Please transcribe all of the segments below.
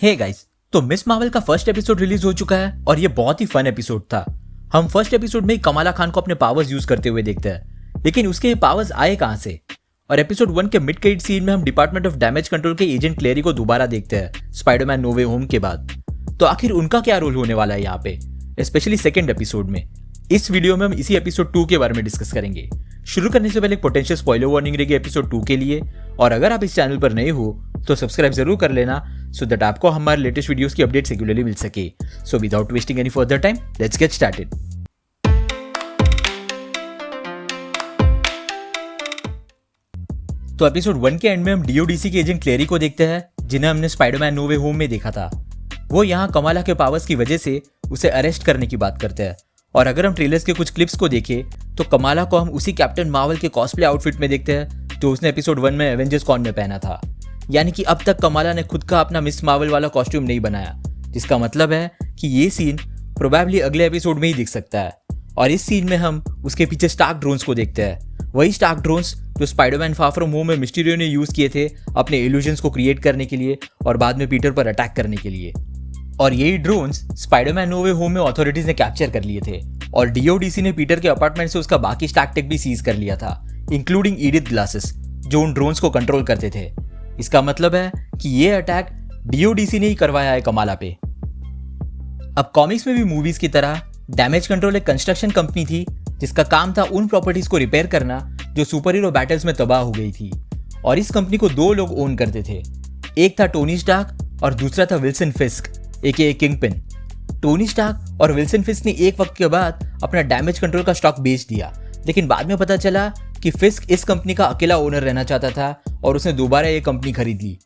Hey guys, तो miss Marvel का first episode release हो चुका है और ये बहुत ही फन एपिसोड था। हम फर्स्ट एपिसोड में ही कमाला खान को अपने पावर्स यूज करते हुए देखते हैं, लेकिन उसके ये पावर्स आए कहां से। और एपिसोड 1 के मिड क्रेडिट सीन में हम डिपार्टमेंट ऑफ डैमेज कंट्रोल के एजेंट क्लेरी को दोबारा देखते हैं स्पाइडरमैन नो वे होम के बाद। तो आखिर उनका क्या रोल होने वाला है यहाँ पे, स्पेशली सेकेंड एपिसोड में। इस वीडियो में हम इसी एपिसोड 2 के बारे में डिस्कस करेंगे। शुरू करने से पहले एक पोटेंशियल स्पॉइलर वार्निंग रहेगी एपिसोड 2 के लिए, और अगर आप इस चैनल पर नए हो तो सब्सक्राइब जरूर कर लेना सो दैट आपको हमारे लेटेस्ट वीडियोस की अपडेट रेगुलरली मिल सके। So without wasting any further time, let's get started. तो एपिसोड 1 के एंड में हम डीओडीसी के एजेंट क्लेरी को देखते हैं, जिन्हें हमने स्पाइडरमैन नो वे होम में देखा था। वो यहाँ कमाला के पावर्स की वजह से उसे अरेस्ट करने की बात करते हैं। और अगर हम ट्रेलर्स के कुछ क्लिप्स को देखें तो कमाला को हम उसी कैप्टन मार्वल के कॉस्प्ले आउटफिट में देखते हैं जो उसने एपिसोड 1 में एवेंजर्स कॉन में पहना था। यानी कि अब तक कमाला ने खुद का अपना मिस मार्वल वाला कॉस्ट्यूम नहीं बनाया, जिसका मतलब है कि ये सीन प्रोबेबली अगले एपिसोड में ही दिख सकता है। और इस सीन में हम उसके पीछे स्टार्क ड्रोन्स को देखते हैं, वही स्टार्क ड्रोन्स जो स्पाइडरमैन फार फ्रॉम होम में मिस्टीरियो ने यूज किए थे अपने इल्यूजन्स को क्रिएट करने के लिए और बाद में पीटर पर अटैक करने के लिए। और यही ड्रोन्स स्पाइडरमैन नो वे होम में अथॉरिटीज ने कैप्चर कर लिए थे और डीओडीसी ने पीटर के अपार्टमेंट से उसका बाकी स्टार्क टेक भी सीज कर लिया था, इंक्लूडिंग ईडिथ ग्लासेस जो उन ड्रोन्स को कंट्रोल करते थे। इसका मतलब है कि ये अटैक डीओडीसी ने ही करवाया है कमाला पे। अब कॉमिक्स में भी मूवीज की तरह डैमेज कंट्रोल एक कंस्ट्रक्शन कंपनी थी जिसका काम था उन प्रॉपर्टीज को रिपेयर करना जो सुपर हीरो बैटल्स में तबाह हो गई थी। और इस कंपनी को दो लोग ओन करते थे, एक था टोनी स्टार्क और दूसरा था विल्सन फिस्क एके किंगपिन। टोनी स्टार्क और विल्सन फिस्क ने एक वक्त के बाद अपना डैमेज कंट्रोल का स्टॉक बेच दिया, लेकिन बाद में पता चला कि फिस्क इस कंपनी का अकेला ओनर रहना चाहता था और उसने दोबारा ये कंपनी खरीद ली।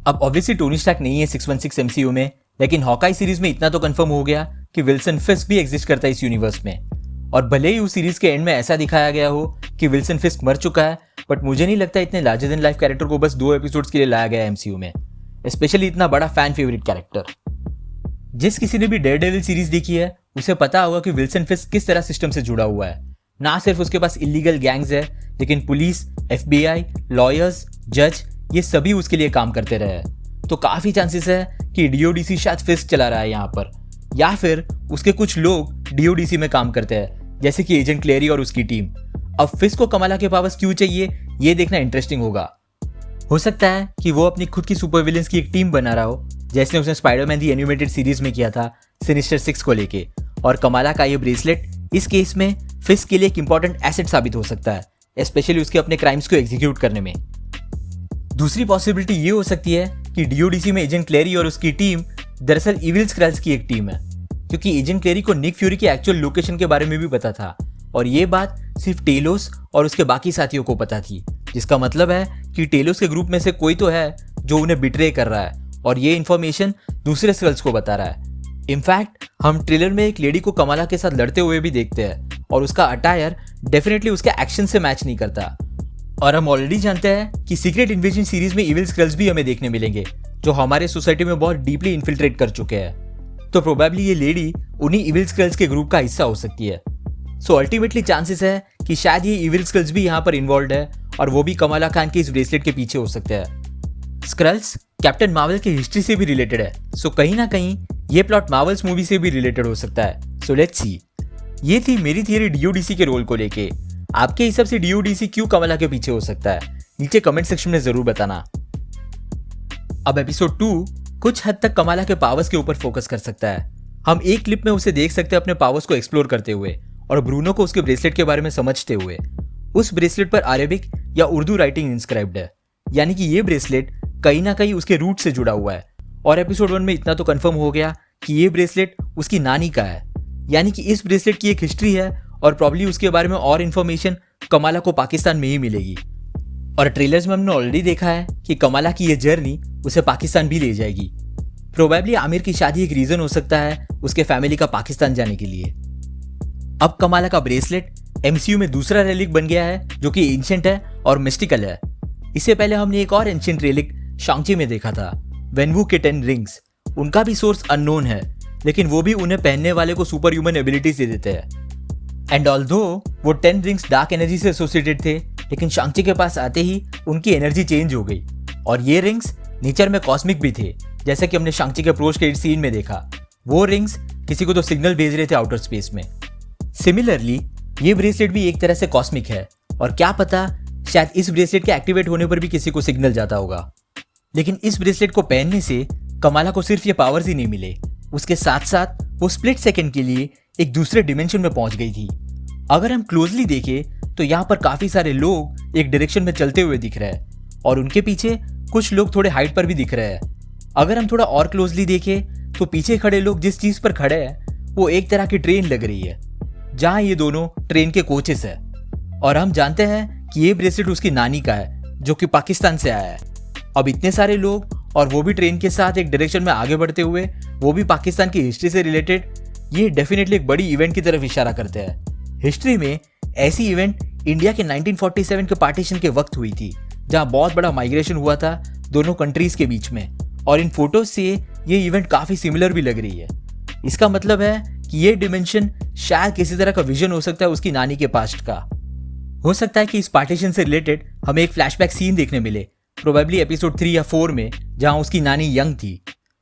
अब ऑब्वियसली टोनी स्टार्क नहीं है 616 एमसीयू में, लेकिन हॉकाई सीरीज में इतना तो कंफर्म हो गया कि विल्सन फिस्क भी एग्जिस्ट करता है इस यूनिवर्स में। और भले ही उस सीरीज के एंड में ऐसा दिखाया गया हो कि विल्सन फिस्क मर चुका है, बट मुझे नहीं लगता इतने लार्जर देन लाइफ कैरेक्टर को बस 2 एपिसोड्स के लिए लाया गया एमसीयू में, स्पेशली इतना बड़ा फैन फेवरेट कैरेक्टर। जिस किसी ने भी डेयरडेविल सीरीज देखी है उसे पता होगा कि विल्सन फिस्क किस तरह सिस्टम से जुड़ा हुआ है। ना सिर्फ उसके पास इलीगल गैंग्स है, लेकिन पुलिस, FBI, लॉयर्स, जज ये सभी उसके लिए काम करते रहे। तो काफी चांसेस है कि डीओडीसी शायद फिस्क चला रहा है यहाँ पर, या फिर उसके कुछ लोग डीओडीसी में काम करते हैं जैसे कि एजेंट क्लेरी और उसकी टीम। अब फिस्क को कमाला के पावर्स क्यों चाहिए ये देखना इंटरेस्टिंग होगा। हो सकता है कि वो अपनी खुद की सुपर विलेंस की एक टीम बना रहा हो, जैसे उसने स्पाइडरमैन दी एनिमेटेड सीरीज में किया था सिनिस्टर 6 को लेके। और कमाला का ये ब्रेसलेट इस केस में फिस्क के लिए एक इंपॉर्टेंट एसेट साबित हो सकता है, स्पेशली उसके अपने क्राइम्स को एग्जीक्यूट करने में। दूसरी पॉसिबिलिटी ये हो सकती है कि डीओडीसी में एजेंट क्लेरी और उसकी टीम दरअसल इविल स्क्रल्स की एक टीम है, क्योंकि एजेंट क्लेरी को निक फ्यूरी की एक्चुअल लोकेशन के बारे में भी पता था और ये बात सिर्फ टेलोस और उसके बाकी साथियों को पता थी, जिसका मतलब है कि टेलोस के ग्रुप में से कोई तो है जो उन्हें बिट्रे कर रहा है और ये इन्फॉर्मेशन दूसरे स्क्रल्स को बता रहा है। इनफैक्ट हम ट्रेलर में एक लेडी को कमाला के साथ लड़ते हुए भी देखते हैं और उसका अटायर डेफिनेटली उसके एक्शन से मैच नहीं करता। और हम ऑलरेडी जानते हैं कि सीक्रेट इन्वेजन सीरीज में इविल स्क्रल्स भी हमें देखने मिलेंगे जो हमारे सोसाइटी में बहुत डीपली इन्फिल्ट्रेट कर चुके हैं। तो प्रोबेबली ये लेडी उन्हीं इविल स्क्रल्स के ग्रुप का हिस्सा हो सकती है। सो अल्टीमेटली चांसेस है कि शायद ये इविल स्क्रल्स भी यहाँ पर इन्वॉल्व है और वो भी कमाला खान के इस ब्रेसलेट के पीछे हो सकते हैं। स्क्रल्स कैप्टन मार्वल की हिस्ट्री से भी रिलेटेड है, सो कहीं ना कहीं ये प्लॉट मार्वल्स मूवी से भी रिलेटेड हो सकता है। So let's see. ये थी मेरी थियरी डीओडीसी के रोल को लेके। आपके हिसाब से डीओडीसी क्यों कमाला के पीछे हो सकता है, नीचे कमेंट सेक्शन में जरूर बताना। अब एपिसोड 2 कुछ हद तक कमाला के पावर्स के ऊपर फोकस कर सकता है। हम एक क्लिप में उसे देख सकते हैं अपने पावर्स को एक्सप्लोर करते हुए और ब्रूनो को उसके ब्रेसलेट के बारे में समझते हुए। उस ब्रेसलेट पर अरेबिक या उर्दू राइटिंग इंस्क्राइब्ड है, यानी कि ये ब्रेसलेट कहीं ना कहीं उसके रूट से जुड़ा हुआ है। और एपिसोड 1 में इतना तो कंफर्म हो गया कि ये ब्रेसलेट उसकी नानी का है, यानी कि इस ब्रेसलेट की एक हिस्ट्री है और प्रॉब्ली उसके बारे में और इन्फॉर्मेशन कमाला को पाकिस्तान में ही मिलेगी। और ट्रेलर्स में हमने ऑलरेडी देखा है कि कमाला की ये जर्नी उसे पाकिस्तान भी ले जाएगी। प्रोबेबली आमिर की शादी एक रीजन हो सकता है उसके फैमिली का पाकिस्तान जाने के लिए। अब कमाला का ब्रेसलेट एमसीयू में दूसरा रेलिक बन गया है जो कि एंशिएंट है और मिस्टिकल है। इससे पहले हमने एक और एंशिएंट रेलिक शांग-ची में देखा था, वेनवू के 10 रिंग्स। उनका भी सोर्स अननोन है, लेकिन वो भी उन्हें पहनने वाले को सुपर ह्यूमन एबिलिटीज दे देते हैं। एंड ऑल्दो वो 10 रिंग्स डार्क एनर्जी से एसोसिएटेड थे, लेकिन शांग-ची के पास आते ही उनकी एनर्जी चेंज हो गई और ये रिंग्स नेचर में कॉस्मिक भी थे, जैसा कि हमने शांग-ची के पोस्ट क्रेडिट सीन में देखा। वो रिंग्स किसी को तो सिग्नल भेज रहे थे आउटर स्पेस में। सिमिलरली ये ब्रेसलेट भी एक तरह से कॉस्मिक है और क्या पता शायद इस ब्रेसलेट के एक्टिवेट होने पर भी किसी को सिग्नल जाता होगा। लेकिन इस ब्रेसलेट को पहनने से कमाला को सिर्फ ये पावर्स ही नहीं मिले, उसके साथ साथ वो स्प्लिट सेकंड के लिए एक दूसरे डिमेंशन में पहुंच गई थी। अगर हम क्लोजली देखें तो यहाँ पर काफी सारे लोग एक डायरेक्शन में चलते हुए दिख रहे हैं और उनके पीछे कुछ लोग थोड़े हाइट पर भी दिख रहे हैं। अगर हम थोड़ा और क्लोजली देखें तो पीछे खड़े लोग जिस चीज पर खड़े हैं वो एक तरह की ट्रेन लग रही है, जहां ये दोनों ट्रेन के कोचेस है। और हम जानते हैं कि ये ब्रेसलेट उसकी नानी का है जो कि पाकिस्तान से आया है। अब इतने सारे लोग और वो भी ट्रेन के साथ एक डायरेक्शन में आगे बढ़ते हुए, वो भी पाकिस्तान की हिस्ट्री से रिलेटेड, ये डेफिनेटली एक बड़ी इवेंट की तरफ इशारा करते हैं। हिस्ट्री में ऐसी इवेंट इंडिया के 1947 के पार्टीशन के वक्त हुई थी, जहां बहुत बड़ा माइग्रेशन हुआ था दोनों कंट्रीज के बीच में। और इन फोटोज से ये इवेंट काफी सिमिलर भी लग रही है। इसका मतलब है कि ये डिमेंशन शायद किसी तरह का विजन हो सकता है उसकी नानी के पास्ट का। हो सकता है कि इस पार्टीशन से रिलेटेड हमें एक फ्लैशबैक सीन देखने मिले, प्रोबेबली एपिसोड 3 या 4 में, जहां उसकी नानी यंग थी।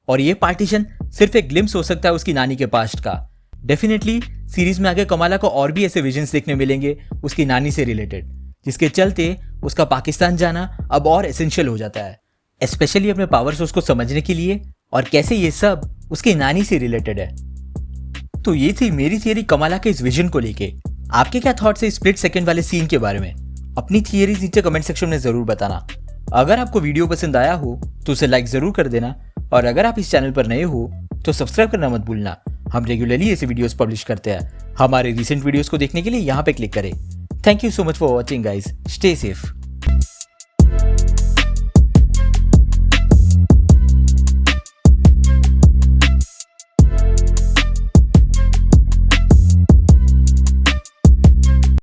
और ये पार्टीशन सिर्फ एक ग्लिम्स हो सकता है उसकी नानी के पास्ट का। डेफिनेटली सीरीज में आगे कमाला को और भी ऐसे विजन्स देखने मिलेंगे उसकी नानी से रिलेटेड, जिसके चलते उसका पाकिस्तान जाना अब और एसेंशियल हो जाता है, स्पेशली अपने पावर सोर्स को समझने के लिए और कैसे ये सब उसकी नानी से रिलेटेड है। तो ये थी मेरी थियरी कमाला के इस विजन को लेके। आपके क्या थॉट्स है स्प्लिट सेकंड वाले सीन के बारे में? अपनी थियरीज नीचे कमेंट सेक्शन में जरूर बताना। अगर आपको वीडियो पसंद आया हो तो उसे लाइक जरूर कर देना, और अगर आप इस चैनल पर नए हो तो सब्सक्राइब करना मत भूलना। हम रेगुलरली ऐसे वीडियोस पब्लिश करते हैं। हमारे रिसेंट वीडियोस को देखने के लिए यहाँ पे क्लिक करें। Thank you so much for watching guys. Stay safe.